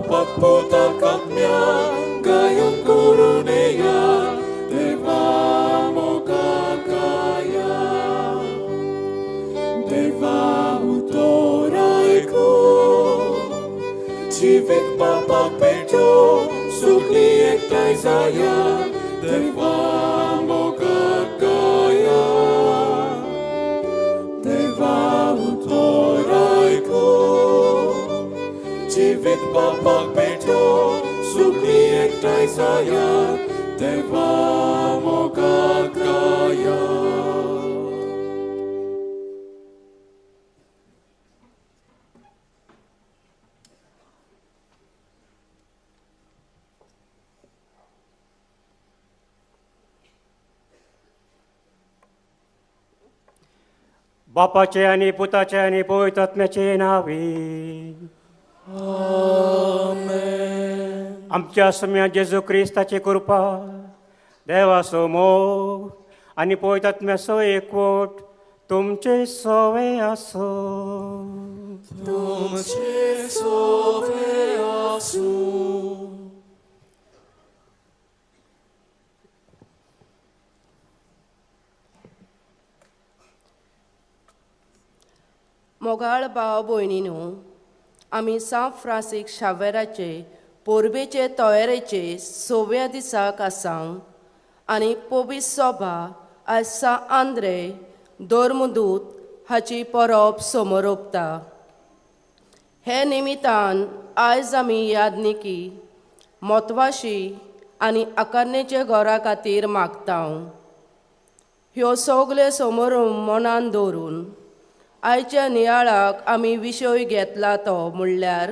pagputakap niya, gayon kuruneya, Deva mo kakaya. Deva utoray ko, Jivit papagpedyo, sukli ektay saya, Deva mo kakaya. Deva utoray ko, Jivit papagpedyo, sukli ektay saya, Deva mo kakaya. बापाचे आणि पुताचे आणि पवित्र आत्म्याचे नावे आमेन. आमच्या सम्या जेजू ख्रिस्ताची कृपा देवासो मोग आणि पवित्र आत्म्याचो एकवट तुमचे सवे असो. तुमचे सोवे आसूं. मोगाळ भाव भयणीनो, आमी सांत फ्रांसीस शावेराचे पोरबेचे तयारेचे 6व्या दिसाक आसां आनी पवित्र सभा आयज सांत आंद्रे धर्मदूत हाची परब समोर ओंपता. हे निमित्तान आयज आमी यादनिकी म्हत्वाची आनी आकारणेचे घरा खातीर मागता. ह्यो सगल्यो समोर मनान दवरून आयच्या नियाळाक आमी विशय घेतला तो म्हणल्यार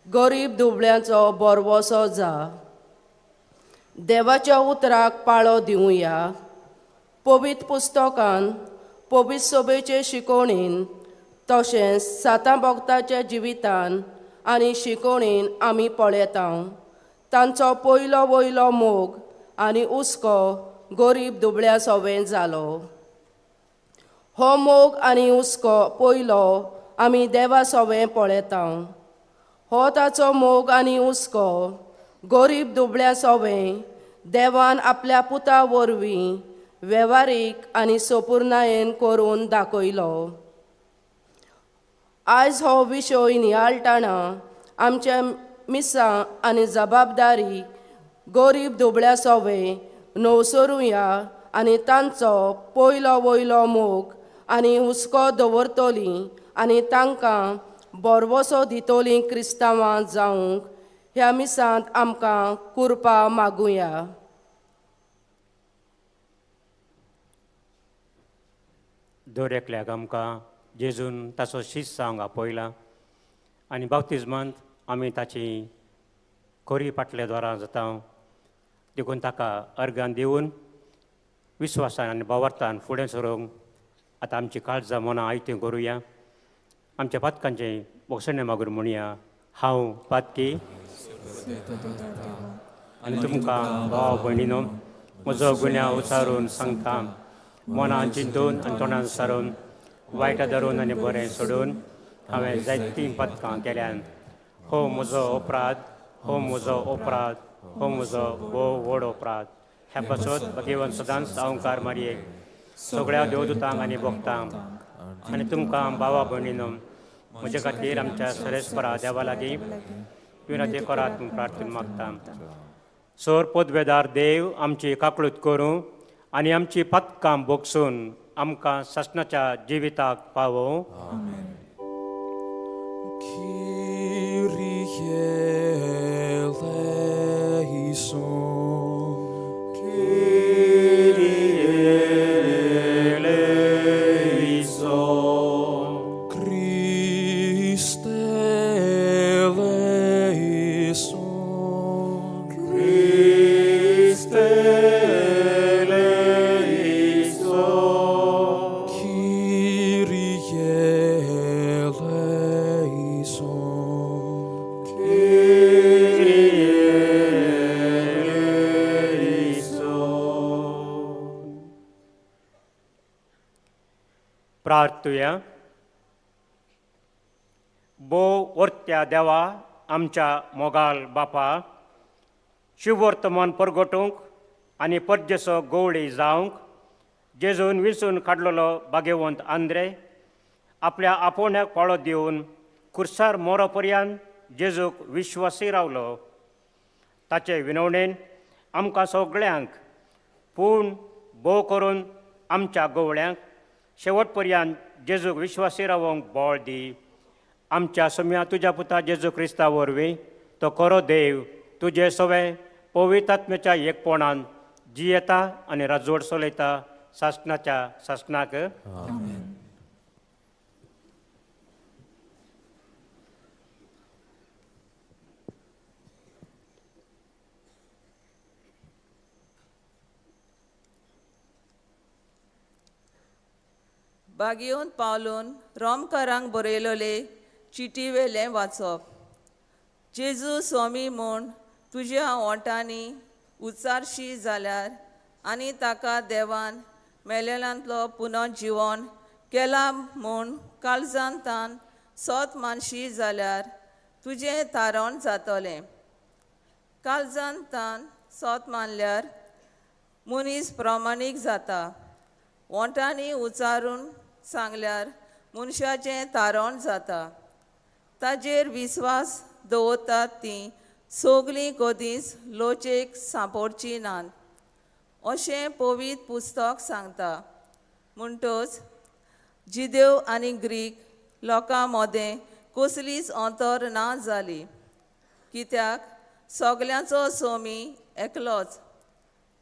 गरीब दुबळ्यांचो बरवसो जा. देवाच्या उतराक पाळो दिवया. पवित्र पुस्तकान पवित्र सभेचे शिकोवणेन तशेंच साता भक्ताच्या जिवितान आनी शिकोवणेन आमी पळयता तांचो पयलो वयलो मोग आनी हुस्को गरीब दुबळ्या सवें जालो. हो मोग आनी हुस्को पयलो आमी देवा सवें पळयता. हो ताचो मोग आनी हुस्को गरीब दुबळ्या सवें देवान आपल्या पुता वरवीं वेव्हारीक आनी संपूर्णयेन करून दाखयलो. आयज हो विशय नियाळटना आमच्या मिसां आनी जबाबदारी गरीब दुबळ्या सवें न्हवसरुया आनी तांचो पयलो वयलो मोग आनी हुस्को दवरतलीं आनी तांकां बरवसो दितलीं क्रिस्तांवां जावंक ह्या मिसांत आमकां कृपा मागुया. दर एकल्याक आमकां जेजून ताचो शीस सांग आपयला आनी बाप्तिस्मांत आमी ताची खरी फाटल्या द्वारा जाता देखून ताका अर्गान दिवन विस्वासान आनी भावार्थान फुडें सरूंक आतां आमची काळजां मनां आयतें करुया. आमच्या पातकांचे वखसणे मागून म्हणुया. हांव पातकी आनी तुमकां भाव भयणीनो म्हजो गुन्यांव उचारून सांगता. मनान चिंतून आनी तोंडान सारून वायटा धरून आनी बरें सोडून हांवें जायतीं पातकां केल्यान. हो म्हजो अपराध, हो म्हजो अपराध, हो म्हजो भोव व्हड अपराध. ह्या पासत देवान सदांच अवंकार मारयेक सगळ्या देवदूतांक आनी भक्तांक आनी तुमकां भावा भयणीनो म्हजे खातीर आमच्या सरेस्परा देवा लागीं विनती करात म्हूण प्रार्थना मागता. सर पदवेदार देव आमची काकळूत करूं आनी आमची पातकां भोगसून आमकां ससनाच्या जिविताक पावो. प्रार्थुया. भोव वर्त्या देवा आमच्या मोगाल बापा, शिवर्तमान परगटूंक आनी परजेसो गवळी जावंक जेजून विंचून काडलेलो भाग्यवंत आंद्रे आपल्या आपोवण्याक पाळो दिवन खुर्सार मोरो पर्यंत जेजूक विश्वासी रावलो. ताचे विनवणेन आमकां सगळ्यांक पूण भोव करून आमच्या गवळ्यांक शेवट पर्यंत जेजूक विश्वासी रावंक बळ दी. आमच्या सम्या तुज्या पुता जेजू क्रिस्ता वरवीं तो खरो देव तुजे सवे पवित्र आत्म्याच्या एकपणान जियेता आनी राजवट चलयता सासणाच्या सासणाक. बागयोन पावलून रोमकारांक बरयलोले चिटी वेलें वाचप. जेजू स्वामी म्हूण तुज्या ओंटांनी उच्चारशी जाल्यार आनी ताका देवान मेलेल्यांतलो पुनर्जिवन केला म्हूण काळजांतान सोत मानशी जाल्यार तुजें तारण जातलें. काळजांतान सोत मानल्यार मनीस प्रमाणीक जाता. ओंटांनी उच्चारून सांगल्यार मनशाचें तारण जाता. ताजेर विस्वास दवरतात तीं सगलीं कधीच लोचेक सांपडची नात अशें पवित्र पुस्तक सांगता. म्हणटच जिदेव आनी ग्रीक लोकां मदें कसलीच अंतर ना जाली, कित्याक सगल्यांचो स्वामी एकलोच.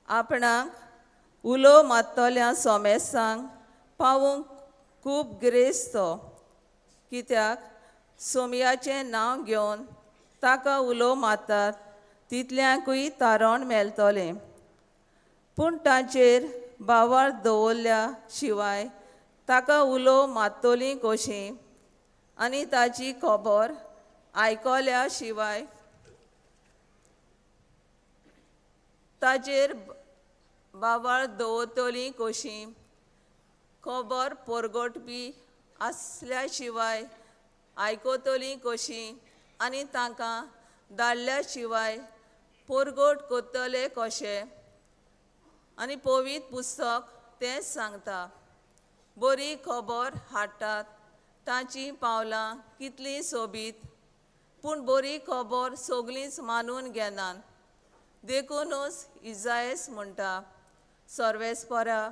आपणाक उलो मात्तल्या सोमेसांक पावूंक खूब ग्रेस तो, कित्याक सोमयाचें नांव घेवन ताका उलो मारतात तितल्यांकूय तारण मेळटलें. पूण ताचेर बावर दवरल्या शिवाय ताका उलो मारतलीं कशीं आनी ताची खबर आयकल्या शिवाय ताचेर बावर दवरतलीं कशीं खबर परगटपी आसल्या शिवाय आयकतलीं कशीं आनी तांकां धाडल्या शिवाय परगट करतले कशें. आनी पवित्र पुस्तक तेंच सांगता. बरी खबर हाडटात तांची पावलां कितलीं सोबीत, पूण बरी खबर सगळींच मानून घेनात. देखूनच इजायस म्हणटा, सर्वेस्परा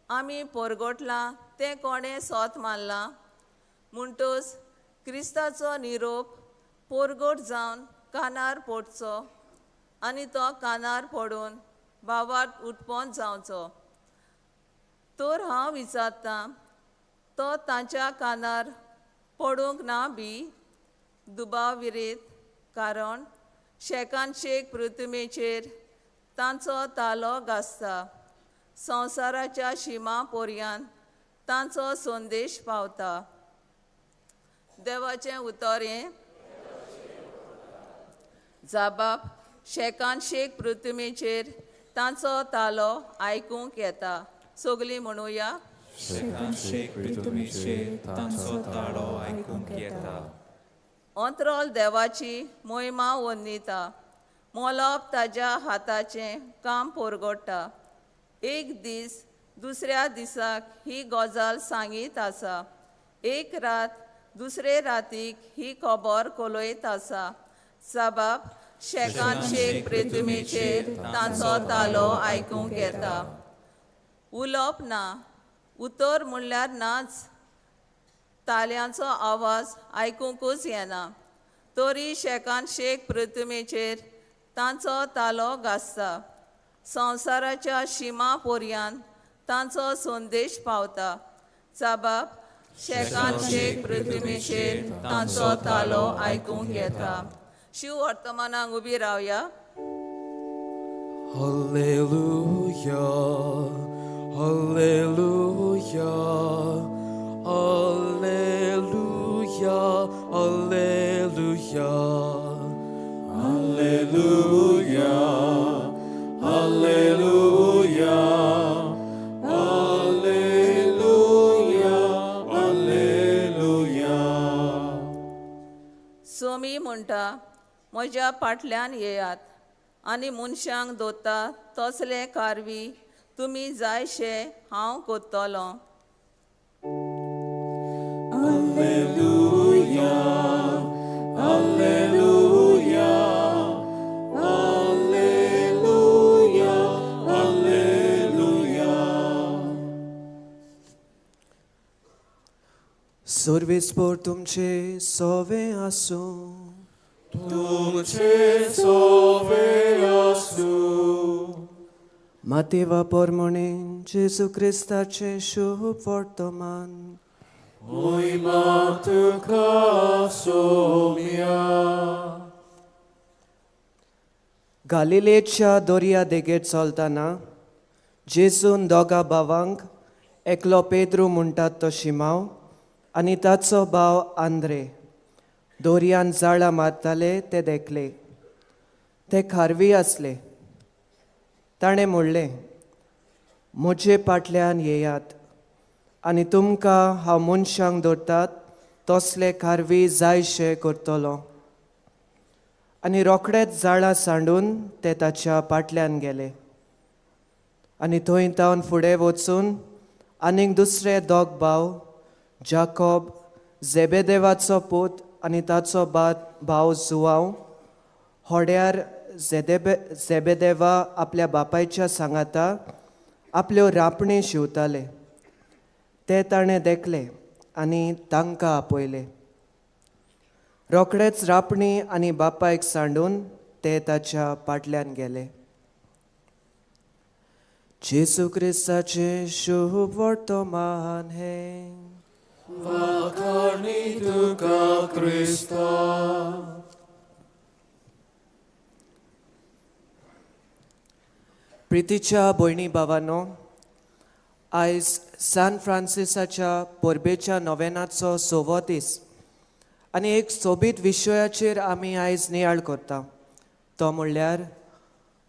आमी परगटलां तें कोणें सोत मानलां. म्हणटच क्रिस्ताचो निरोप परगट जावन कानार पडचो आनी तो कानार पडून भावार्थ उठपोन जावचो. तर हांव विचारतां, तो तांच्या कानार पडूंक ना बी दुबाविरीत, कारण शेकान शेक पृथ्वीचेर तांचो तालो घासता. संवसाराच्या शिमा पर्यंत तांचो संदेश पावता. देवाचें उतर हें जाबाब शेकान शेक पृथ्वीचेर तांचो तालो आयकूंक येता. सगलीं म्हणुया, शेकान शेक पृथ्वीचेर तांचो ताळो आयकूंक येता. अंतरोल देवाची मोहिमा वंदिता. मोलोप ताज्या हाताचें काम परगडटा. एक दीस दुसऱ्या दिसाक ही गजाल सांगीत आसा. एक रात दुसरे रातीक ही खबर कलयत आसा. साबाब शेकान शेक पृथ्वीचेर तांचो तालो आयकूंक येता. उलोप ना, उतर म्हणल्यार नाच. ताल्यांचो आवाज आयकूंकूच येना. तरी शेकान शेक पृथ्वीचेर तांचो तालो घासता. संवसाराच्या शिमा पर्यंत तांचो संदेश पावता. साबाब शेकान शेक पृथ्वीचेर तांचो तालो आयकूंक येता. शिव वर्तमानाक उबी रावया. Hallelujah, hallelujah, hallelujah, hallelujah, hallelujah, hallelujah, hallelujah, hallelujah. Somi म्हणटा, म्हज्या फाटल्यान येयात आनी मनशांक दोता तसले कारवी तुमी जायशे हांव कोत्तलो. सर्वेस्पर तुमचे सोवे आसूं. तुमचे सोवे आसूं. मातेवा पोरमोणे जेजू क्रिस्ताचे शुभ वर्तमान. मोहिमा तुका सोम्या. गालिलेच्या दर्या देगेर चलतना जेजून दोगा भावांक एकलो पेद्रू म्हणटात तो शिमाव आनी ताचो भाव आंद्रे दर्यान जाळां मारताले ते देखले. ते खारवी आसले. ताणें म्हणलें, म्हजे फाटल्यान येयात आनी तुमकां हांव मनशांक धरतात तसले खारवी जायशे करतलो. आनी रोखडेच जाळां सांडून ते ताच्या फाटल्यान गेले. आनी थंय तावन फुडें वचून आनीक दुसरे दोग भाव जाकोब जेबेदेवाचो पूत आनी ताचो भाव जुआंव होड्यार जेबेदेवा आपल्या बापायच्या सांगाता आपल्यो रापणी शिंवताले. ते ताणें देखले आनी तांकां आपयले. रोखडेच रापणी आनी बापायक सांडून ते ताच्या फाटल्यान गेले. जेजू क्रिस्ताचे शुभ वर्तमान हे. वाखाणी तुका क्रिस्ता. प्रितीच्या भयणी भावांनो, आयज सान फ्रांसिसाच्या परबेच्या नोवेनाचो 6वो दीस आनी एक सोबीत विशयाचेर आमी आयज नियाळ करता. तो म्हणल्यार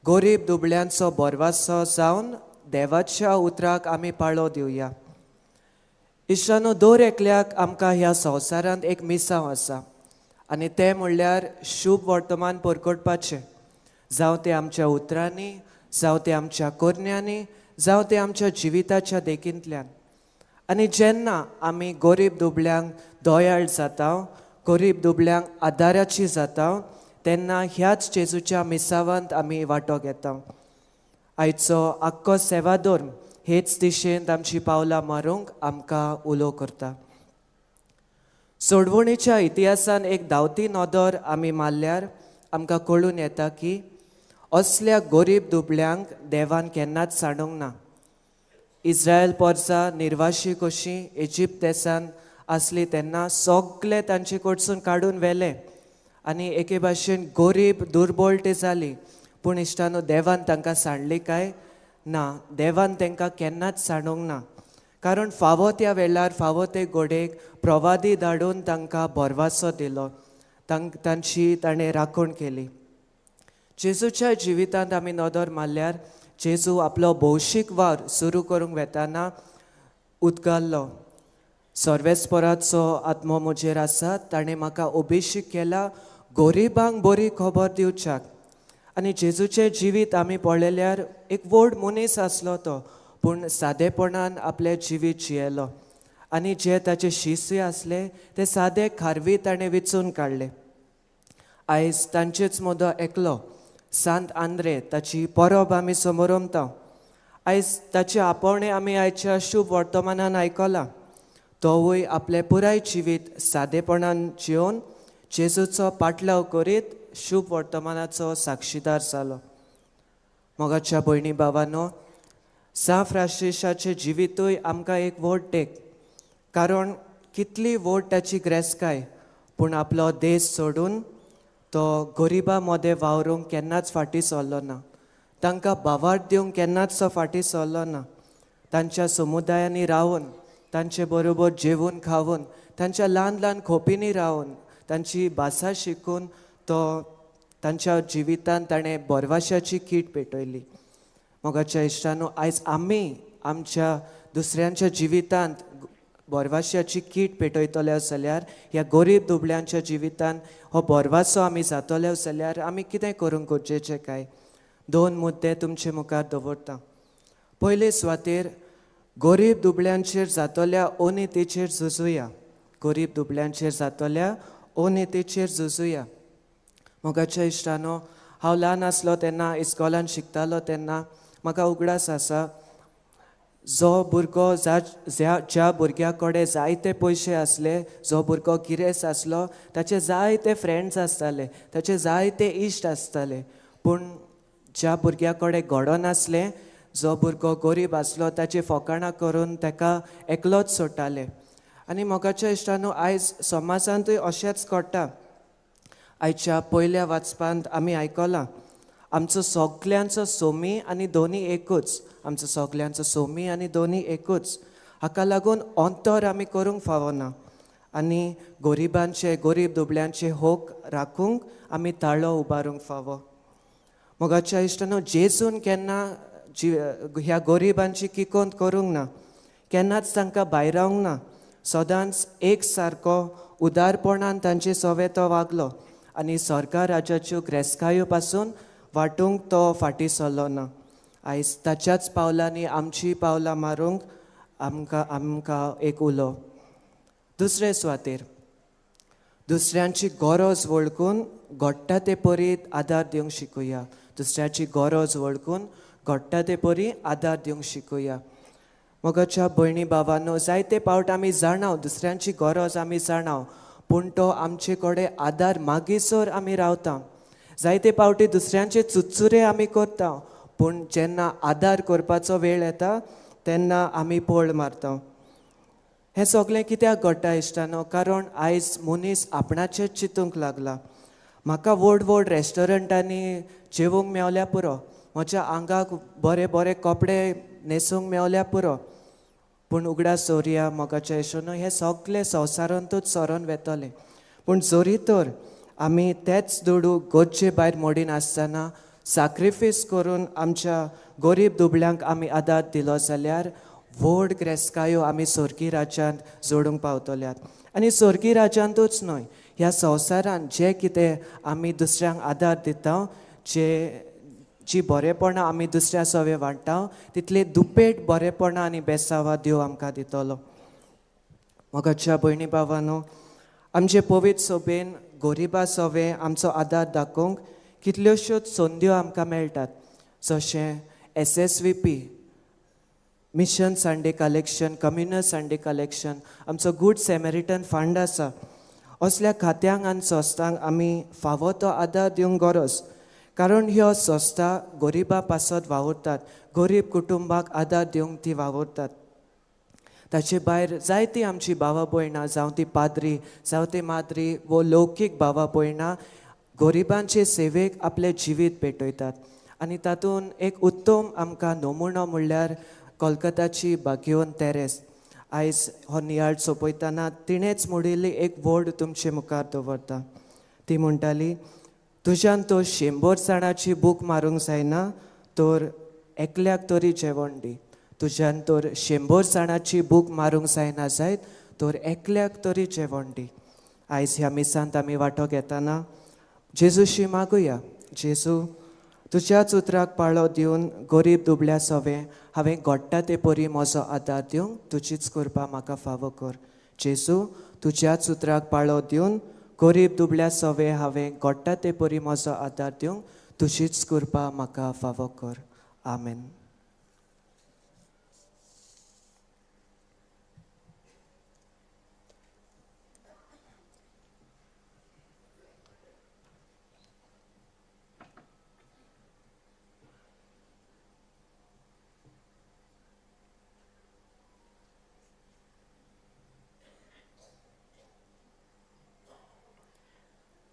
गरीब दुबळ्यांचो बोरवासो जावन देवाच्या उतराक आमी पाळो दिवया. इश्टानो, दर एकल्याक आमकां ह्या संवसारांत एक मिसांव आसा आनी तें म्हणल्यार शुभ वर्तमान परगटपाचें. जावं तें आमच्या उतरांनी, जावं तें आमच्या करण्यांनी, जावं तें आमच्या जिविताच्या देखींतल्यान. आनी जेन्ना आमी गरीब दुबळ्यांक दयाळ जाता, गरीब दुबळ्यांक आदाराची जाता, तेन्ना ह्याच जेजूच्या मिसावांत आमी वांटो घेता. आयचो आख्खो सेवाधर्म हेच दिशेंत आमची पावलां मारूंक आमकां उलो करता. सोडवणीच्या इतिहासान एक धांवती नदर आमी मारल्यार आमकां कळून येता की असल्या गरीब दुबळ्यांक देवान केन्नाच सांडूंक ना. इस्रायल पोरसां निर्वाशी कशीं इजिप्त देशांत आसली तेन्ना सगळे तांचे कडसून काडून व्हेले आनी एके भाशेन गरीब दुर्बळ ती जाली. पूण इश्टानो, देवान तांकां सांडली काय ना. देवान तांकां केन्नाच सांडूंक ना. कारण फावो त्या वेळार फावो ते घोडेक प्रवादी धाडून तांकां बोरवासो दिलो. तांची ताणें राखण केली. जेजूच्या जिवितांत आमी नदर मारल्यार जेजू आपलो भौशीक वार सुरू करूंक वेताना उदगाल्लो. सर्वेस्पराचो आत्मो म्हजेर आसा. ताणें म्हाका अभिशेक केला गरीबांक बरी खबर दिवच्याक. आनी जेजूचें जिवीत आमी पळयल्यार एक व्हड मनीस आसलो तो, पूण सादेपणान आपलें जिवीत जियेलो. आनी जे ताचे शिश्य आसले ते सादे खारवी ताणें विचून काडले. आयज तांचेच मदो एकलो सांत आंद्रे, ताची परब आमी समोरमता. आयज ताचे आपोवणें आमी आयच्या शुभ वर्तमानान आयकलां. तोवूय आपलें पुराय जिवीत सादेपणान जिवन जेजूचो पाटलाव करीत शुभ वर्तमानाचो साक्षीदार जालो. मोगाच्या भयणी भावांनो, सान फ्रांसिसाचें जिवीतूय आमकां एक व्हड देख. कारण कितली व्हड ताची ग्रेसकाय, पूण आपलो देश सोडून तो गरिबां मदें वावरूंक केन्नाच फाटीं सरलो ना. तांकां भावार्थ दिवंक केन्नाच तो फाटीं सरलो ना. तांच्या समुदायांनी रावून, तांचे बरोबर जेवून खावून, तांच्या ल्हान ल्हान खोपींनी रावून, तांची भासा शिकून तो तांच्या जिवितांत ताणें बोरवाशाची कीट पेटयली. मोगाच्या इश्टानो, आयज आमी आमच्या दुसऱ्यांच्या जिवितांत बोरवाश्याची कीट पेटयतले जाल्यार ह्या गरीब दुबळ्यांच्या जिवितान हो बोरवासो आमी जातले जाल्यार आमी कितें करूंक गरजेचें काय. 2 मुद्दे तुमचे मुखार दवरता. पयले सुवातेर गरीब दुबळ्यांचेर जातल्या अनितीचेर झुजूया. गरीब दुबळ्यांचेर जातल्या अनितीचेर झुजूया. मोगाच्या इश्टानो, हांव ल्हान आसलो तेन्ना इस्कॉलान शिकतालो तेन्ना म्हाका उगडास आसा, जो भुरगो ज्या भुरग्या कडेन जायते पयशे आसले, जो भुरगो गिरेस्त आसलो, ताचे जायते फ्रेंड्स आसताले, ताचे जायते इश्ट आसताले. पूण ज्या भुरग्या कडेन घोडो नासले, जो भुरगो गरीब आसलो, ताची फकाणां करून ताका एकलोच सोडटाले. आनी मोगाच्या इश्टानो, आयज समाजांतूय अशेंच घडटा. आयच्या पयल्या वाचपांत आमी आयकलां, आमचो सगल्यांचो सोमी आनी दोनी एकूच. आमचो सगल्यांचो सोमी आनी दोनी एकूच. हाका लागून अंतर आमी करूंक फावना आनी गरीब दुबळ्यांचे होक राखूंक आमी ताळो उबारूंक फावो. मोगाच्या इश्टानो, जेजून केन्ना ह्या गरिबांची किकोंत करूंक ना, केन्नाच तांकां भायर रावंक ना. सदांच एक सारको उदारपणान तांचे सोवे तो वागलो आनी सरकार राज्याच्यो ग्रेस्कायो पासून वांटूंक तो फाटीं सरलो ना. आयज ताच्याच पावलांनी आमची पावलां मारूंक आमकां एक उलो. दुसरे सुवातेर दुसऱ्यांची गरज वळखून घडटा ते परी आदार दिवंक शिकुया. दुसऱ्याची गरज वळखून घडटा ते परी आदार दिवंक शिकुया. मोगाच्या भयणी भावांनो, जायते फावट आमी जाणाव दुसऱ्यांची गरज आमी जाणाव, पूण तो आमचे कडेन आदार मागीसर आमी रावता. जायते फावटी दुसऱ्यांचे चुचुरे आमी करता, पूण जेन्ना आदार करपाचो वेळ येता तेन्ना आमी पळ मारता. हें सगळें कित्याक घडटा इश्टानो? कारण आयज मनीस आपणाचेंच चिंतूंक लागला. म्हाका व्हड व्हड रेस्टॉरंटांनी जेवूंक मेवल्या पुरो, म्हज्या आंगाक बरे बरे कपडे न्हेसूंक मेवल्या पुरो, पूण उगडास दवरया मोगाच्या इश्टानो, हें सगळें संवसारांतूच सरोन वेतलें. पूण जोरी तर आमी तेच दुडू गोदचे भायर मोडीन आसतना सॅक्रिफीस करून आमच्या गरीब दुबळ्यांक आमी आदार दिलो जाल्यार व्हड ग्रेस्कायो आमी सोर्गी राज्यांत जोडूंक पावतल्यात. आनी सोर्गी राज्यांतूच न्हय, ह्या संवसारांत जें कितें आमी दुसऱ्यांक आदार दिता, जी बरेपणां आमी दुसऱ्या सवे वांट्टा, तितले दुपेट बरेपणां आनी बेसावां देव आमकां दितलो. मोगाच्या भयणी भावांनो, आमचे पवित्र सभेन गरिबा सवे आमचो आदार दाखोवंक कितल्योश्योच संद्यो आमकां मेळटात, जशें SSVP, mission Sunday collection, communal Sunday collection, आमचो गूड सॅमेरिटन फंड आसा. असल्या खात्यांक आनी संस्थांक आमी फावो तो आदार दिवंक गरज. कारण ह्यो संस्था गरिबा पासत वावुरतात, गरीब कुटुंबाक आदार दिवंक ती वावुरतात. ताचे भायर जायतीं आमची भावां भयणां, जावं ती पाद्री जावं ती माद्री वो लौकीक भावां भयणां गरिबांचे सेवेक आपलें जिवीत पेटयतात. आनी तातूंत एक उत्तम आमकां नमुनो म्हणल्यार कोलकाताची बागयोन तेरेस. आयज हो नियाळ सोंपयतना तिणेंच म्हणिल्ली एक वर्ड तुमचे मुखार दवरता. ती म्हणटाली, तुज्यान तो 100 जाणांची बूक मारूंक जायना तर एकल्याक तरी जेवण दी. तुज्यान तर 100 जाणांची बूक मारूंक जायना जायत तर एकल्याक तरी जेवण दी. आयज ह्या मिसांत आमी वांटो घेतना जेजूशी मागुया, जेजू तुज्याच उतराक पाळो दिवन गरीब दुबळ्या सवे हांवें घडटा ते परी म्हजो आदार दिवंक तुजीच कृपा म्हाका फावो कर. जेजू तुज्याच उतराक पाळो दिवन गरीब दुबळ्या सवे हांवें घडटा ते परी म्हजो आदार दिवंक तुजीच कृपा म्हाका फावो कर. आमेन.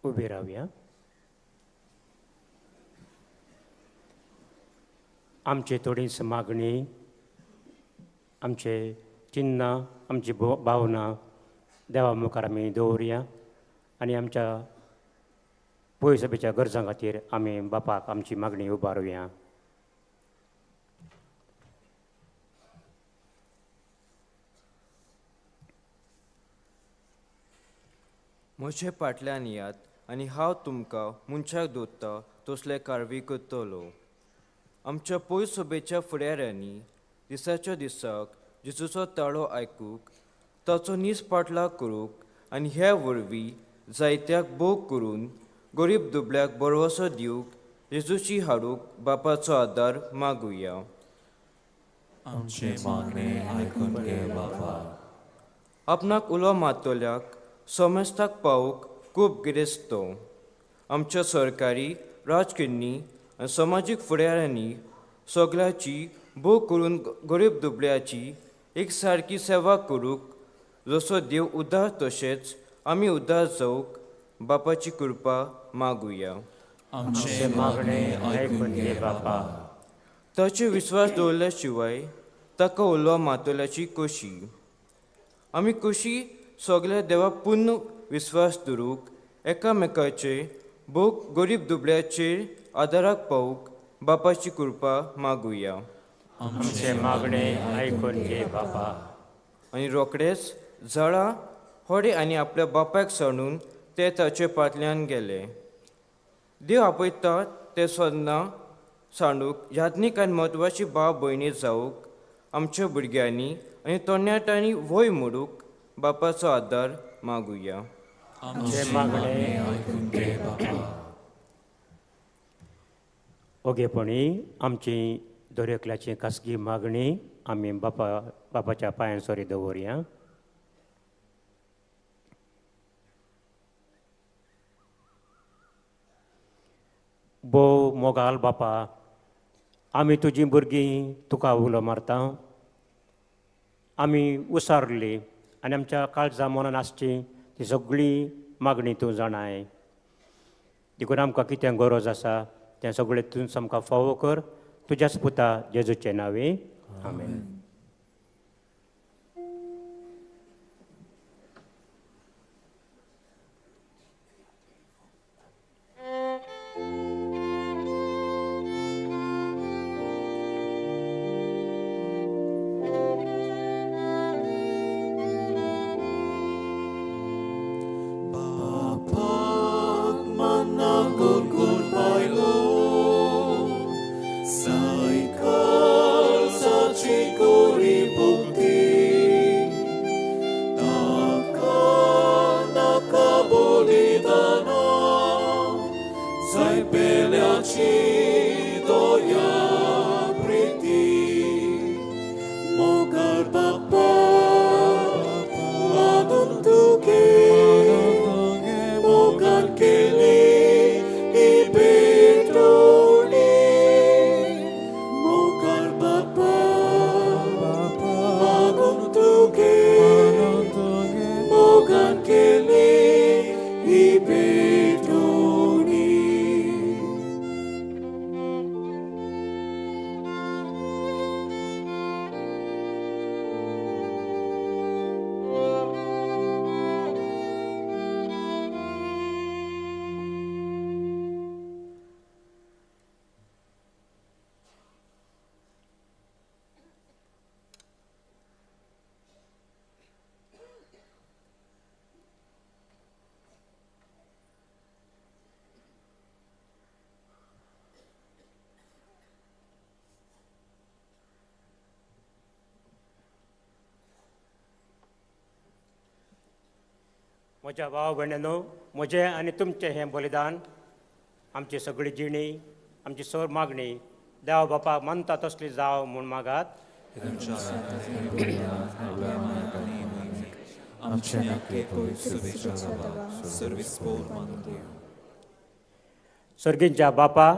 उबे रावया. आमचे थोडीच मागणी, आमचे चिन्ह, आमची भावना देवा मुखार आमी दवरया आनी आमच्या पय सभेच्या गरजां खातीर आमी बापाक आमची मागणी उबारुया. म्हजे फाटल्यान यात आनी हांव तुमकां मनशाक दोत्ता तसले कारवी करतलो. आमच्या पयस सभेच्या फुडाऱ्यांनी दिसाच्या दिसाक जेजूचो ताळो आयकूंक, ताचो नीस पाटलाव करूंक आनी ह्या वरवीं जायत्याक भोग करून गरीब दुबळ्याक बरवसो दिवंक जेजूची हाडूंक बापाचो आदार मागुया. आमचे मागणे आयकून घे बाबा. आपणाक उलो मातोल्याक समस्ताक पावूंक खूब गिरेस्तो. आमच्या सरकारी राजकिन्नी आनी समाजीक फुडाऱ्यांनी सगळ्याची भोग करून गरीब दुबळ्याची एक सारकी सेवा करूंक जसो देव उदार तशेंच आमी उदार जावंक बापाची कृपा मागुया. आमचे मागणे आयकून घे बाबा. ताचे विस्वास दवरल्या शिवाय ताका उलो मातोल्याची कशी. आमी कशी सगळ्या देवा पूर्ण विस्वास दवरूंक एकामेकाचे भोग गरीब दुबळ्याचेर आदाराक पावूंक बापाची कृपा मागुया. आमचे मागणे आयकून घे बाबा. आनी रोखडेच झाडां होडे आनी आपल्या बापायक सांडून ते ताचे फाटल्यान गेले. देव आपयता ते सदां सांडूक याज्ञीक आनी म्हत्वाची भाव भयणी जावंक आमच्या भुरग्यांनी आनी तरणाट्यांनी वय मोडूंक बापाचो आदार मागुया. आमचे मागणे आयकून घे बाबा. ओगेपणी आमची दरेकल्याची खासगी मागणी आमी बापाच्या पांयां सोरी दवरया. भोव मोगाल बापा, आमी तुजीं भुरगीं तुका उलो मारता. आमी उसारली आनी आमच्या काळजा मनान आसची ती सगळी मागणी तूं जाणाय. देखून आमकां कितें गरज आसा तें सगळें तूं आमकां फावो कर. तुज्याच पुता जेजूचे नांवे आमेन. म्हज्या भाव भयणीनो, म्हजें आनी तुमचें हें बलिदान आमची सगळी जिणी, आमची सर मागणी देवा बापाक मानता तसली जाव म्हूण मागात. सर्गींच्या बापा,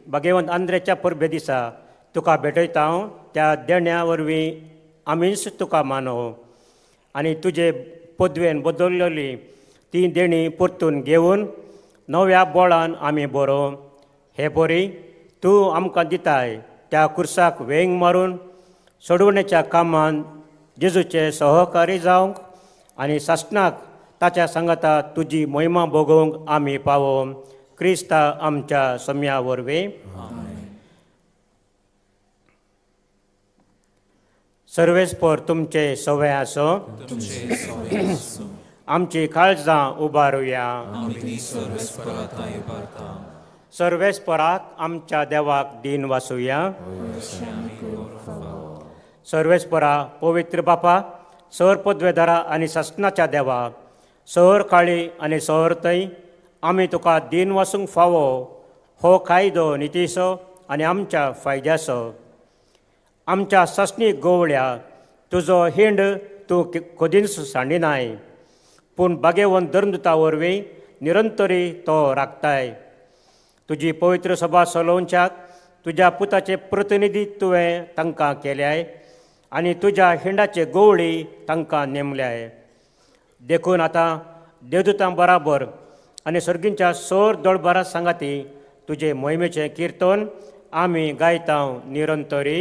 भगवंत आंद्रेच्या परबे दिसा तुका भेटयता हांव. त्या देण्या वरवीं आमीच तुका मानव आनी तुजे पदवेन बदललेली ती देणी परतून घेवन नव्या बोळान आमी बरो हे बरी तूं आमकां दिताय. त्या कुर्साक वेंग मारून सोडवण्याच्या कामान जेजूचे सहकारी जावंक आनी सासणाक ताच्या सांगाता तुजी महिमा भोगोवंक आमी पावो. क्रिस्ता आमच्या सम्या वरवीं. सर्वेस्पर तुमचे सवय आसो. आमची काळजां उबारुया. आमी सर्वेस्पराताय उबारता. सर्वेस्पराक आमच्या देवाक दिन वासुया. सर्वेस्परा पवित्र बापा, सर पदवेदारा आनी सस्नाच्या देवा, सर काळी आनी सर तै आमी तुका दिन वासूंक फावो हो कायदो नितीसो आनी आमच्या फायद्याचो. आमच्या सस्नी गोवळ्या तुजो हिंड तूं कधीच सांडिनाय, पूण बागेवन धर्मदुता वरवीं निरंतरी तो राखताय. तुजी पवित्र सभा चलोवच्याक तुज्या पुताचे प्रतिनिधी तुवें तांकां केल्याय आनी तुज्या हिंडाचे गोवळी तांकां नेमल्याय. देखून आतां देवदुतां बराबर आनी सर्गींच्या सर दळबारा सांगाती तुजे मोहिमेचें किर्तन आमी गायता निरंतरी.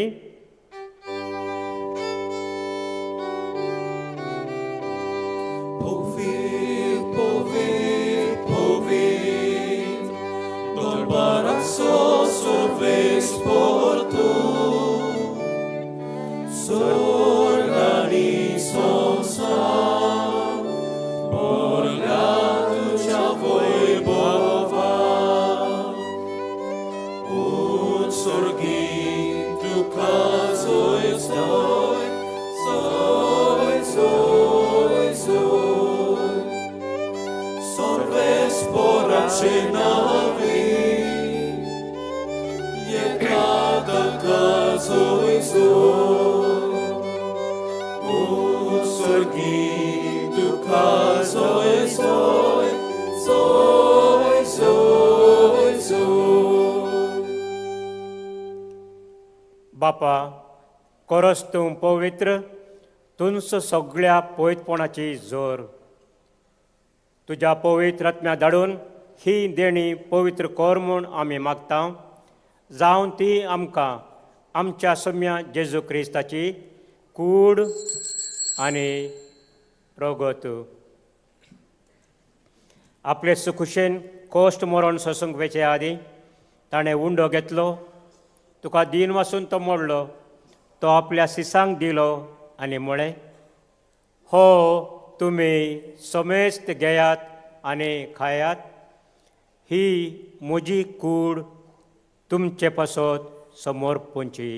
बापा, कोरस तूं पवित्र, तुंच सगळ्या पवित्रपणाची जोर. तुज्या पवित्र आत्म्या धाडून ही देणी पवित्र कर म्हूण आमी मागता. जावन ती आमकां आमच्या सम्या जेजू क्रिस्ताची कूड आनी रगत. आपले सुखुशेन कोश्ट मरण सोसूंक वेचे आदी ताणें उंडो घेतलो. तुका दिन वासून तो मोडलो. तो आपल्या सिसांक दिलो आनी म्हळें, हो तुमी समेस्त घेयात आनी खायात. ही म्हजी कूड तुमचे पासत समर्पूंची.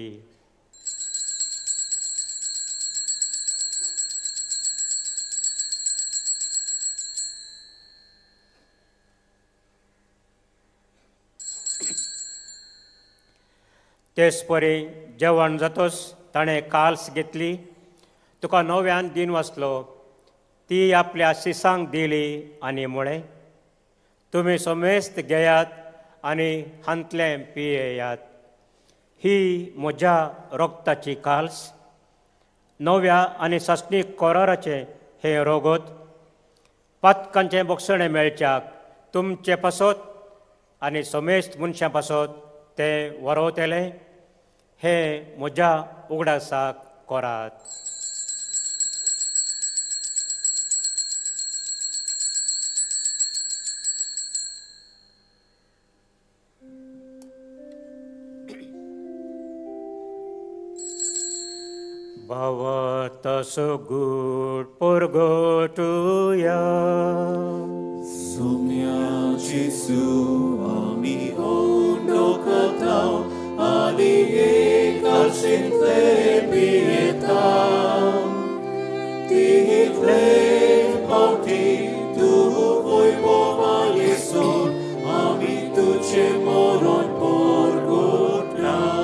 तेच परी जेवण जातोच ताणें काल्स घेतली. तुका नव्यान दिन वाचलो. ती आपल्या शिसांक दिली आनी म्हळें, तुमी समेस्त घेयात आनी हांतलें पियेयात. ही म्हज्या रोगताची काल्स. नव्या आनी सस्नीक कोराराचें हें रोगत. पातकांचें बक्षणें मेळच्याक तुमचे पासत आनी समेस्त मनशां पासत तें वरवतलें. हें म्हज्या उगडासाक करात. Bhavata good purgatoria. Sumia Jesu ami ondo katao ali kalsintle pietam. Tihle pauti tu voi bova Jesu ami tuche moron porgotnao.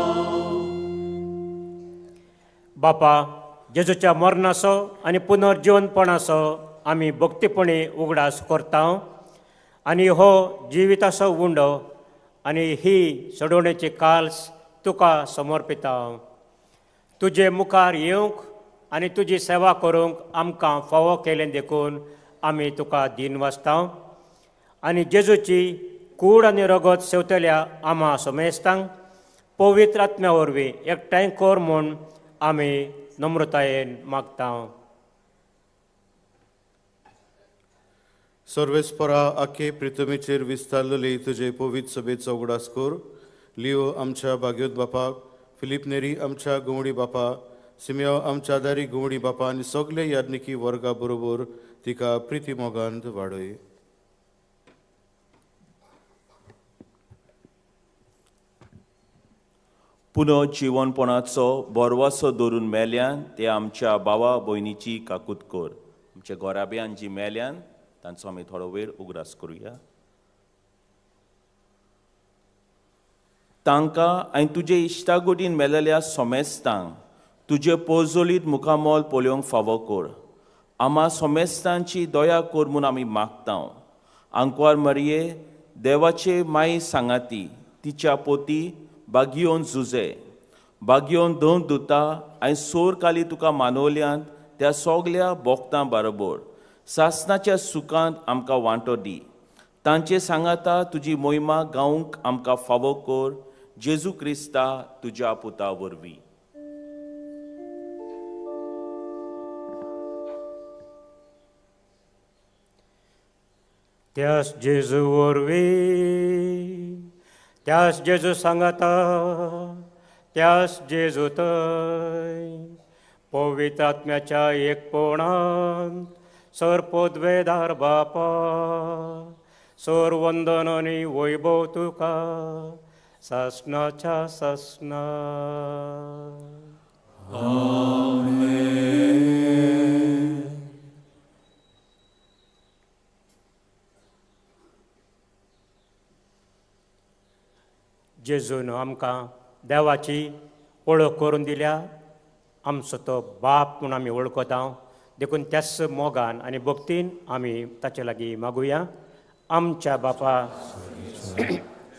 बापा, जेजूच्या मरणाचो आनी पुनर्जीवनपणाचो आमी भक्तीपणी उगडास करता. आनी हो जिविताचो उंडो आनी ही सोडवणेची काल्स तुका समर्पिता. तुजे मुखार येवंक आनी तुजी सेवा करूंक आमकां फावो केलें देखून आमी तुका दिन वाचता. आनी जेजूची कूड आनी रगत सेवतल्या आम्हा समेस्तांक पवित्र आत्म्या वरवीं एकठांय कर म्हूण आमी नम्रतायेन मागता. सर्वेस्परा आखे पृथ्वीचेर विस्तारलेली तुजे पवित्र सभेचो उगडास कर. लिओ आमच्या बाग्योत बापाक, फिलीप नेरी आमच्या गुमडी बापा, सिमियो आमच्या दारी घुवडी बापा आनी सगळे याज्ञिकी वर्गा बरोबर तिका प्रिती मोगांत वाडय. पुनर्जीवनपणाचो बोरवासो धरून मेल्यान ते आमच्या भावा भयणीची काकूत कर. आमच्या घोराब्यान जी मेल्यान तांचो आमी थोडो वेळ उगडास करुया. तांकां आनी तुजे इश्टागोडीन मेलेल्या सोमेस्तांक तुजे पोजोलीत मुखामोल पोलोवंक फावो कर. आम्हा सोमेस्तांची दया कर म्हूण आमी मागतां. आंकवार मरिये देवाचे माई सांगाती तिच्या पोती बागियोन झुजे बागियोन दोन दुता आनी सोर काली तुका मानवल्यांत त्या सोगल्या भोगतां बरोबर सासणाच्या सुखांत आमकां वांटो दी. तांचे सांगाता तुजी मोहिमा गावंक आमकां फावो कर. जेजू क्रिस्ता तुज्या पुता वरवीं. त्यास जेजू वरवीं त्यास जेजू सांगाता त्यास जेजू थंय पवित्र आत्म्याच्या एकपणांत सर पोदवेदार बापा सर वंदन आनी वैभव तुका सासणाच्या सासणा. जेजून आमकां देवाची वळख करून दिल्या. आमचो तो बाप म्हूण आमी वळखता. देखून त्याच मोगान आनी भक्तीन आमी ताचे लागीं मागुया. आमच्या बापा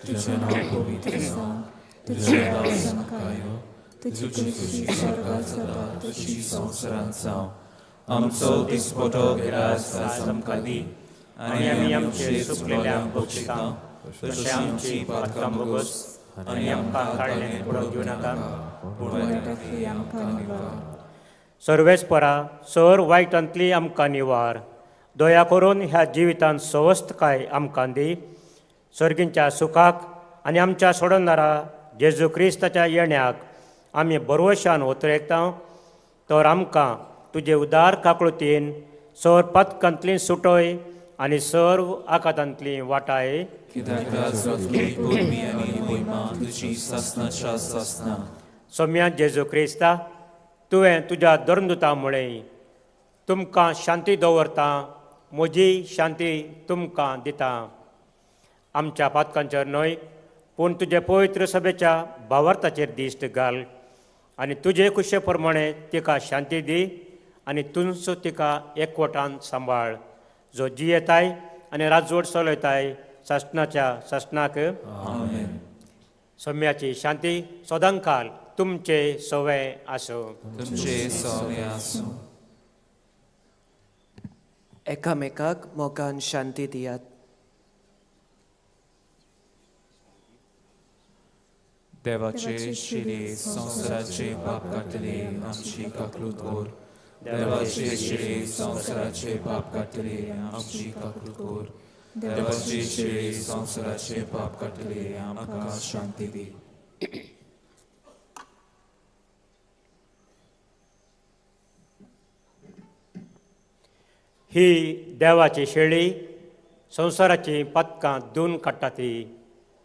तुझें नांव पवित्र जावं, तुजें नांव संकायो, तुजी कृशी स्वर्गांत जाता तशी संवसारांत जावं. आमचो दिसपटो गिरास आज आमकां दी आनी आमी आमचे चुकलेल्यांक बक्षिता तशें आमची पातकां बोगस आनी आमकां काडलें पडोवंक दिवं नाका पूण वायटांतली आमकां निवार. सर्वेस्परा सर वायटांतली आमकां निवार. दया करून ह्या जिवितांत सवस्थकाय आमकां दी. सर्गींच्या सुखाक आनी आमच्या सोडवणारा जेजू क्रिस्ताच्या येण्याक आमी बरवशान उतरयता. तर आमकां तुजे उदार काकळुतीन सर पथकांतली सुटय आनी सर्व आकांतांतली वाटाय. कित्याक राजवटली पोरवी आनी मोहिमा तुजी सासणाच्या सासणा. सौम्या जेजू क्रिस्ता तुवें तुज्या धर्मदुता मुळे तुमकां शांती दवरता. म्हजी शांती तुमकां दिता. आमच्या पातकांचेर न्हय पूण तुजे पवित्र सभेच्या भावार्थाचेर दिश्ट घाल आनी तुजे कुशे प्रमाणे तिका शांती दी आनी तुमचो तिका एकवटान सांबाळ जो जियेताय आनी राजवट चलयताय सासणाच्या सासणाक. आमेन. सौम्याची शांती सदांकाल तुमचे सवय आसूं. तुमचे सवय आसूं. एकामेकाक मोगान शांती दियात. देवाचे शिरे संवसाराचे पाप काडटले आमची काकूत कोर. देवाचे शिरे संवसाराचे पाप काडटले आमची काकूत कोर. देवाचे शिरे संवसाराचे पाप काडटले आमकां शांती दी. ही देवाची शेळी संवसाराची पथकां धुवन काडटा ती.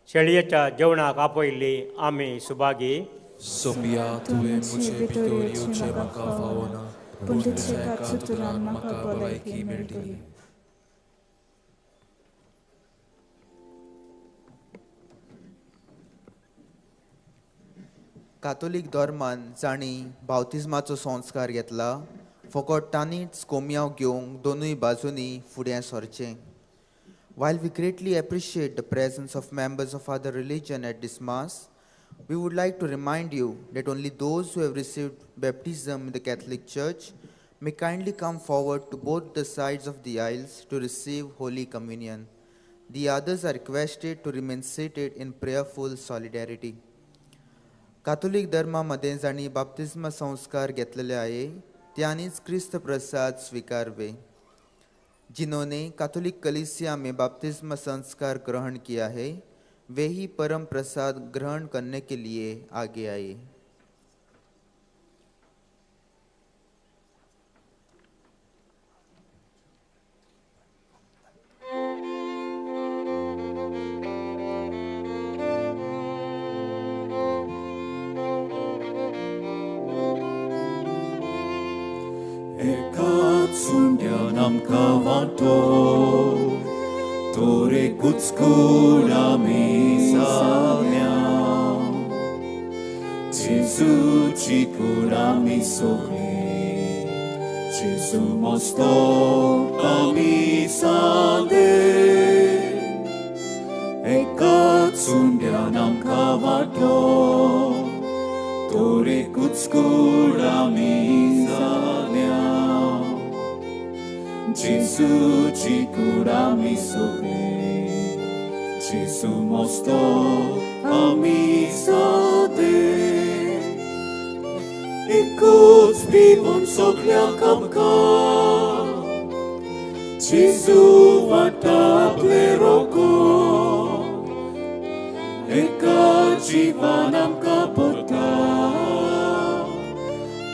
शेळयेच्या जेवणाक आपयल्ली आमी सुभागी. सोफिया तुवें म्हजे भितर येवचें म्हाका फावना पूण तुजे एका सुतरान म्हाका भलायकी मेळटली. कातोलीक धर्मान जाणी बावतिजमाचो संस्कार घेतला फकत तांणीच कोमयाव घेवंक दोनूय बाजूंनी फुडें सरचें. While we greatly appreciate the presence of members of other religion at this Mass, we would like to remind you that only those who have received baptism in the Catholic Church may kindly come forward to both the sides of the aisles to receive Holy Communion. The others are requested to remain seated in prayerful solidarity. कातोलिक धर्मामध्ये जाणी बाप्तिस्म संस्कार घेतलेले आहे त्यांनीच ख्रिस्त प्रसाद स्वीकारवे. जिन्होंने Catholic कलीसिया में बपतिस्मा संस्कार ग्रहण किया है वे ही परम प्रसाद ग्रहण करने के लिए आगे आए. आमकां वांटो तोरे कुचकूड आमी सगळ्या जेजूची कूड आमी सगळी जेजू मस्तो आमी सादे एकाच सुंड्यान आमकां वांटो तोरे कुचकूड आमी सगळ्या जेजूची कूड आमी सगळी जेजू मस्तो आमी सादे एकूच पिवून सगळ्यांक आमकां जेजू वाटा आपले रोको एका जिवान आमकां पडटा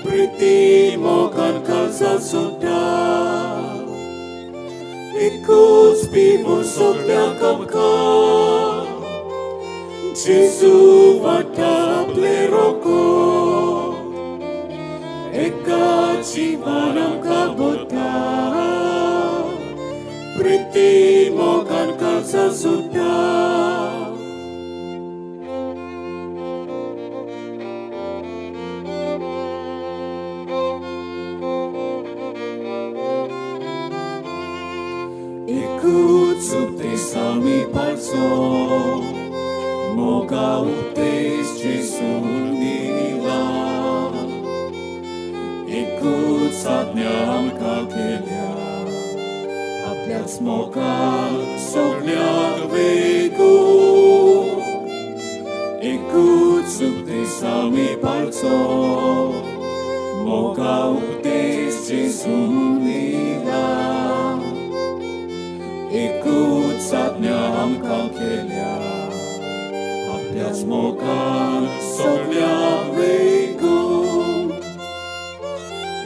प्रिती मोगान काळजा सुद्धा एकूच पिवून सगळ्यांक आमकां जेजू वाटा आपले रोको एका जिवान आमकां पडटा प्रिती मोगान काळजा सुद्धा एकूच उपदेश आमी पाळचो मोगा उपदेश जेजून दिला एकूच आज्ञा आमकां केल्या आपल्याच मोगान सगळ्यांक वेगो एकूच उपदेश आमी पाळचो मोगा उपदेश जेजून दिला एकूच आज्ञा आमकां केल्या आपल्याच मोगान सगळ्यांक वेगो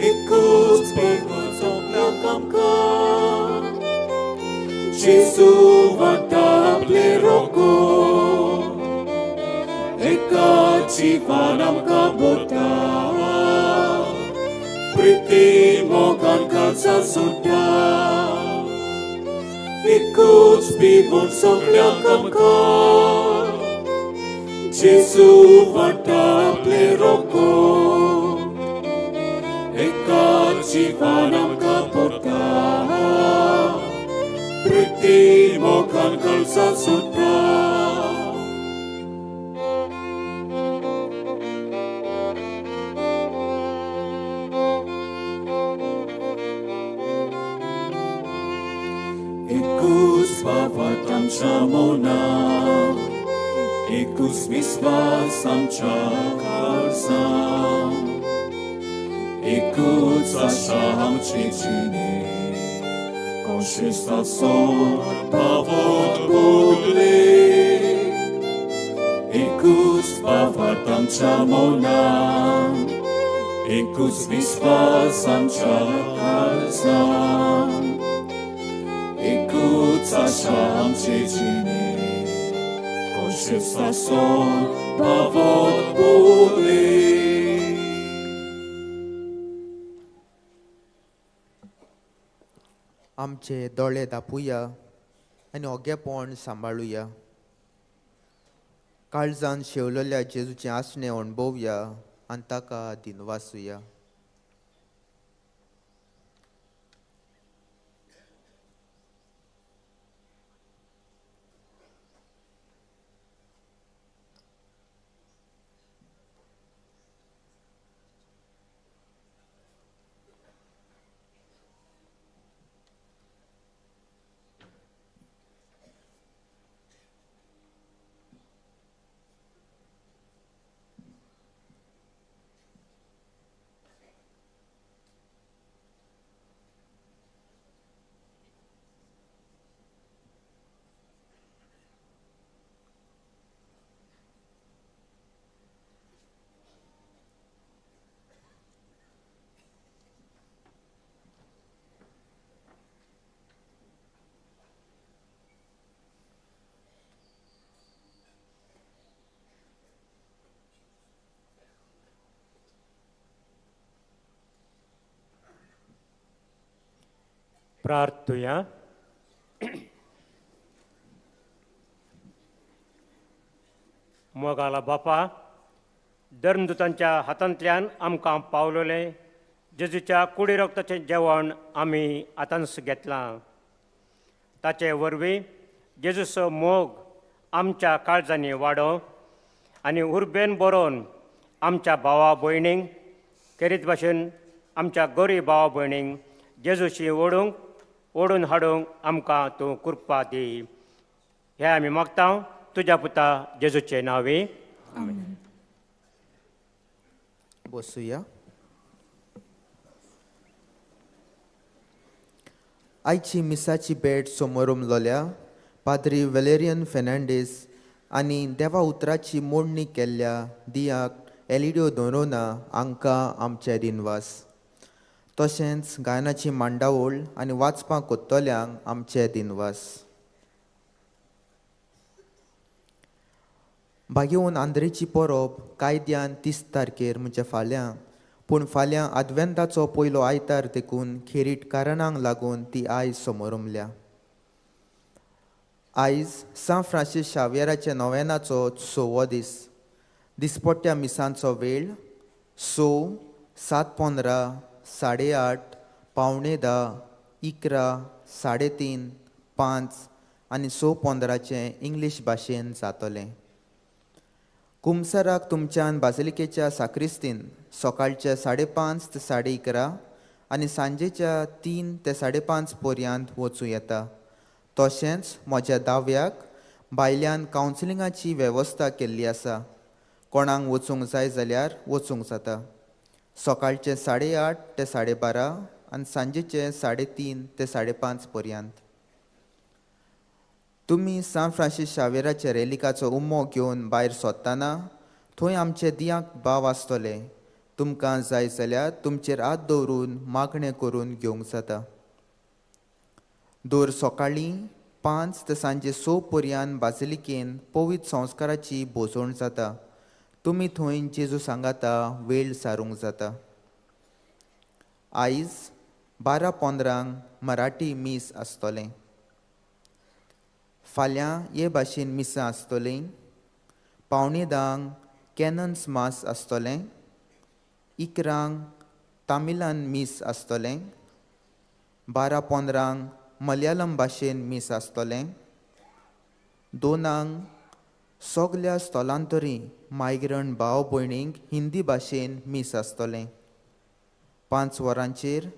एकूच पिवून सगळ्यांक आमकां जेजू वाटा आपले रोको एका जिवान आमकां पडटा प्रिती मोगान काळजा सुद्धा एकूच पिवून सगळ्यांक आमकां जेजू वाटा आपले रोको एका जिवान आमकां पडटा प्रिती मोगान काळजा सुद्धा एकूच वावट आमच्या मौनांत एकूच विस्वास आमच्या काळजांत एकूच आशा आमची जिणे कोशिस्ताचो पावत भोगले एकूच वावट आमच्या मौनांत एकूच विस्वास आमच्या काळजांत एकूच आशा आमची जिणे कोशिस्ताचो पावत भोगले आमचे दोळे धापुया आनी ओगेपण सांबाळुया काळजान शेवलेल्या जेजूचें आसणें अणभवया आनी ताका दिनवासुया प्रार्थुया. मोगाला बापा, धर्मदुतांच्या हातांतल्यान आमकां पावलोलें जेजूच्या कुडी रक्ताचें जेवण आमी आतांच घेतलां. ताचे वरवीं जेजूचो मोग आमच्या काळजांनी वाडो आनी उर्बेन बरोवन आमच्या भावा भयणींक खेरीत भाशेन आमच्या गरीब भावा भयणींक जेजूशी ओडून हाडूंक आमकां तूं कृपा दी. हें आमी मागता तुज्या पुता जेजूचे नांवी. बसूया. आयची मिसाची भेट समोर उमलोल्या पाद्री वेलेरियन फेर्नांडीस आनी देवा उतराची मोडणी केल्ल्या दियाक एलिडिओ दोनोना हांकां आमचे दिनवास. तशेंच गायनाची मांडावळ आनी वाचपाक कोत्तोल्यांक आमचे दिनवास. बागेवन आंद्रेची परब कायद्यान 30 तारखेर म्हणजे फाल्यां, पूण फाल्यां आदवेंताचो पयलो आयतार देखून खेरीट कारणांक लागून ती आयज समोर उमल्या. आयज सान फ्रांसीस शावेराच्या नोवेनाचो 6वो दीस. दिसपट्ट्या मिसांचो वेळ 6, 7:15, 8:30, 9:45, 11, 3:30, 5 आनी 6:15 इंग्लीश भाशेन जातलें. कुमसाराक तुमच्यान बासिलिकेच्या साक्रिस्तीन सकाळच्या 5:30 ते 11:30 आनी सांजेच्या 3 ते 5:30 पर्यंत वचूं येता. तशेंच म्हज्या दाव्याक भायल्यान कावन्सिलिंगाची वेवस्था केल्ली आसा. कोणाक वचूंक जाय जाल्यार वचूंक जाता. सकाळचे 8:30 ते 12:30 आनी सांजेचे 3:30 ते 5:30 पर्यंत. तुमी सान फ्रांसीस शावेराच्या रेलिकाचो उमो घेवन भायर सरतना थंय आमचे दियाक भाव आसतले. तुमकां जाय जाल्यार तुमचेर हात दवरून मागणें करून घेवंक जाता. दर सकाळीं 5 ते सांजे 6 पर्यंत बासिलिकेन पवित्र संस्काराची भोसवण जाता. तुमी थंय जेजू सांगाता वेळ सारूंक जाता. आयज 12:15 मराठी मीस आसतलें. फाल्यां हे भाशेन मिसां आसतलीं. 9:45 कॅनन्स मास आसतलें. 11 तामिलान मीस आसतलें. 12:15 मलयालम भाशेन मीस आसतलें. 2 सगल्या स्थलांतरी मायग्रंट भाव भयणींक हिंदी भाशेन मीस आसतलें. 5 वरांचेर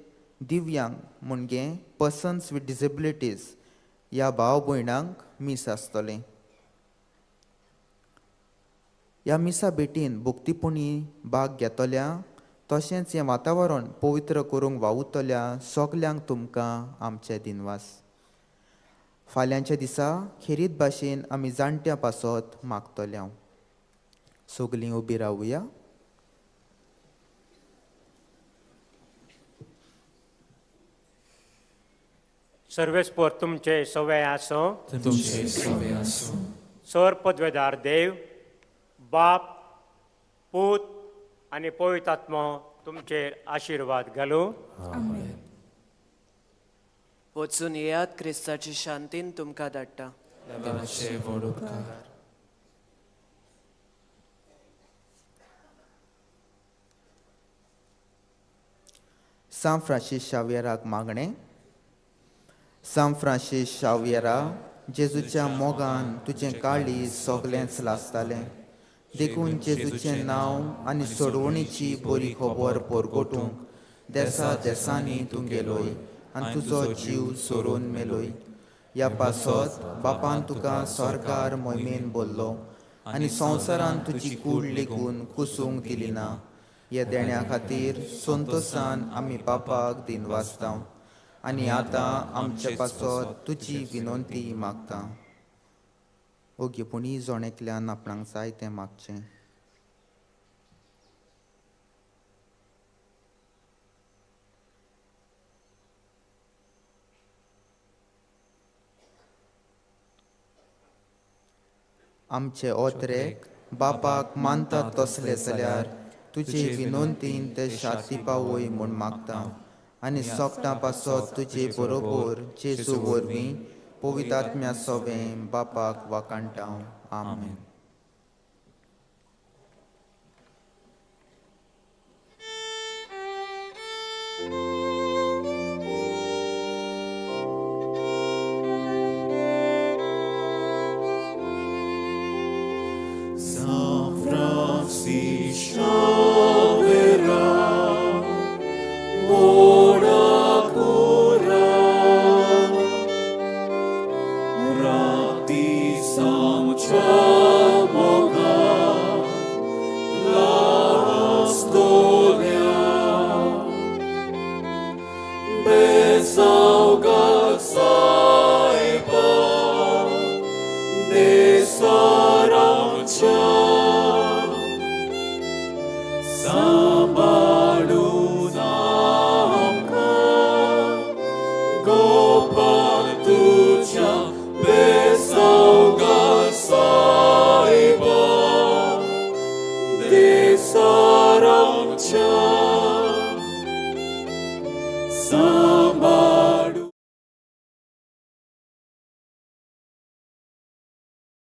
दिव्यांग म्हणजे पर्सन्स विथ डिसेबिलिटीज ह्या भाव भयणांक मीस आसतलें. ह्या मिसा भेटीन भक्तीपणी भाग घेतल्या तशेंच हें वातावरण पवित्र करूंक वावुरतल्या सगल्यांक तुमकां आमचे दिनवास. फाल्यांच्या दिसा खेरीत भाशेन आमी जाणट्या पासत मागतल्या. सगलीं उबी रावुया. सर्वेस्पर तुमचे सवय आसो. तुमचे सवे आसूं. सर पदवेदार देव, बाप, पूत आनी पवित्र आत्मो तुमचेर आशिर्वाद घालूं. वचून येयात, क्रिस्ताची शांतीन तुमकां धाडटा. देवाचे व्हड उपकार. सान फ्रांसीस शावेराक मागणें. सान फ्रांसीस शावेरा, जेजूच्या मोगान तुजें काळीज सगळेंच लासतालें. देखून जेजूचें नांव आनी सोडवणेची बरी खबर परगटूंक देसा देसांनी तूं गेलोय आनी तुजो जीव सोडून मेलोय. ह्या पासत बापान तुका स्वर्गार मोहिमेन बोल्लो आनी संवसारान तुजी कूड लेगून कुसूंक दिली ना. हे देण्या खातीर संतोशान आमी बापाक दिनवासता आनी आतां आमचे पासत तुजी विनंती मागता. ओगेपणी जोणेकल्यान आपणाक जाय तें मागचें. आमचे ओतरेक बापाक मानतात तसले जाल्यार तुजे विनंतीन ते शांती पावय म्हूण मागता आनी सोगटां पासत तुजे बरोबर जेजू वरवीं पवित्रात्म्या सोबें बापाक वाकाणटा. आमेन. Sarang